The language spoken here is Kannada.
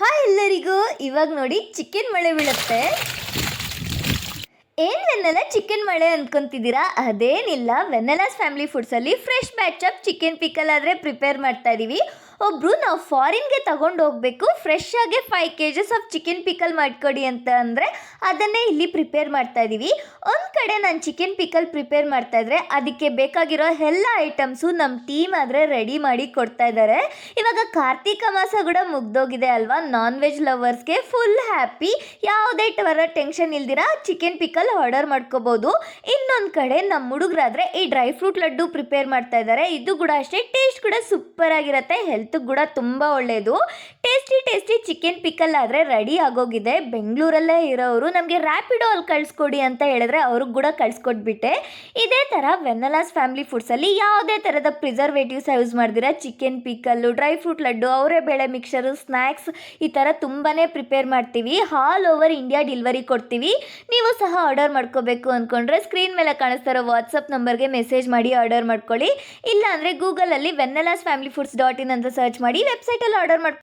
ಹಾಯ್ ಎಲ್ಲರಿಗೂ. ಇವಾಗ ನೋಡಿ ಚಿಕನ್ ಮಳೆ ಬೀಳುತ್ತೆ. ಏನು ವೆನ್ನೆಲ್ಲ ಚಿಕನ್ ಮಳೆ ಅಂದ್ಕೊಂತಿದ್ದೀರಾ? ಅದೇನಿಲ್ಲ, ವೆನ್ನೆಲಾಸ್ ಫ್ಯಾಮಿಲಿ ಫುಡ್ಸಲ್ಲಿ fresh batch of chicken pickle ಆದರೆ ಪ್ರಿಪೇರ್ ಮಾಡ್ತಾ ಇದ್ದೀವಿ. ಒಬ್ಬರು ನಾವು ಫಾರಿನ್ಗೆ ತಗೊಂಡು ಹೋಗಬೇಕು, ಫ್ರೆಶ್ ಆಗಿ 5 kgs ಆಫ್ ಚಿಕನ್ ಪಿಕಲ್ ಮಾಡಿಕೊಡಿ ಅಂತ ಅಂದರೆ ಅದನ್ನೇ ಇಲ್ಲಿ ಪ್ರಿಪೇರ್ ಮಾಡ್ತಾ ಇದ್ದೀವಿ. ಒಂದು ಕಡೆ ನಾನು ಚಿಕನ್ ಪಿಕಲ್ ಪ್ರಿಪೇರ್ ಮಾಡ್ತಾ ಇದ್ರೆ ಅದಕ್ಕೆ ಬೇಕಾಗಿರೋ ಎಲ್ಲ ಐಟಮ್ಸು ನಮ್ಮ ಟೀಮ್ ಆದರೆ ರೆಡಿ ಮಾಡಿ ಕೊಡ್ತಾ ಇದ್ದಾರೆ. ಇವಾಗ ಕಾರ್ತಿಕ ಮಾಸ ಕೂಡ ಮುಗ್ದೋಗಿದೆ ಅಲ್ವಾ, ನಾನ್ ವೆಜ್ ಲವರ್ಸ್ಗೆ ಫುಲ್ ಹ್ಯಾಪಿ. ಯಾವುದೇ ಥರ ಟೆನ್ಷನ್ ಇಲ್ದಿರ ಚಿಕನ್ ಪಿಕಲ್ ಆರ್ಡರ್ ಮಾಡ್ಕೋಬೋದು. ಇನ್ನೊಂದು ಕಡೆ ನಮ್ಮ ಹುಡುಗರಾದರೆ ಈ ಡ್ರೈ ಫ್ರೂಟ್ ಲಡ್ಡು ಪ್ರಿಪೇರ್ ಮಾಡ್ತಾ ಇದ್ದಾರೆ. ಇದು ಕೂಡ ಅಷ್ಟೇ, ಟೇಸ್ಟ್ ಕೂಡ ಸೂಪರ್ ಆಗಿರುತ್ತೆ, ಹೆಲ್ತ್ ಕೂಡ ತುಂಬ ಒಳ್ಳೆಯದು. ಟೇಸ್ಟಿ ಚಿಕನ್ ಪಿಕಲ್ ಆದರೆ ರೆಡಿ ಆಗೋಗಿದೆ. ಬೆಂಗಳೂರಲ್ಲೇ ಇರೋರು ನಮಗೆ ರ್ಯಾಪಿಡೋ ಅಲ್ಲಿ ಕಳಿಸ್ಕೊಡಿ ಅಂತ ಹೇಳಿದ್ರೆ ಅವ್ರಿಗೆ ಕೂಡ ಕಳಿಸ್ಕೊಟ್ಬಿಟ್ಟೆ. ಇದೇ ಥರ ವೆನ್ನೆಲಾಸ್ ಫ್ಯಾಮಿಲಿ ಫುಡ್ಸಲ್ಲಿ ಯಾವುದೇ ಥರದ ಪ್ರಿಸರ್ವೇಟಿವ್ಸ್ ಯೂಸ್ ಮಾಡ್ದಿರ chicken pickle, dry fruit laddu, ಅವರೇ ಬೇಳೆ ಮಿಕ್ಸರು, ಸ್ನ್ಯಾಕ್ಸ್ ಈ ಥರ ತುಂಬಾ ಪ್ರಿಪೇರ್ ಮಾಡ್ತೀವಿ. ಆಲ್ ಓವರ್ ಇಂಡಿಯಾ ಡೆಲಿವರಿ ಕೊಡ್ತೀವಿ. ನೀವು ಸಹ ಆರ್ಡರ್ ಮಾಡ್ಕೋಬೇಕು ಅಂದ್ಕೊಂಡ್ರೆ ಸ್ಕ್ರೀನ್ ಮೇಲೆ ಕಾಣಿಸ್ತಾರೋ ವಾಟ್ಸಪ್ ನಂಬರ್ಗೆ ಮೆಸೇಜ್ ಮಾಡಿ ಆರ್ಡರ್ ಮಾಡ್ಕೊಳ್ಳಿ. ಇಲ್ಲ ಅಂದರೆ ಗೂಗಲಲ್ಲಿ ವೆನ್ನೆಲಾಸ್ ಫ್ಯಾಮಿಲಿ ಫುಡ್ಸ್ .in ಅಂತ ಸರ್ಚ್ ಮಾಡಿ ವೆಬ್ಸೈಟಲ್ಲಿ ಆರ್ಡರ್ ಮಾಡ್ಕೊಳ್ಳಿ.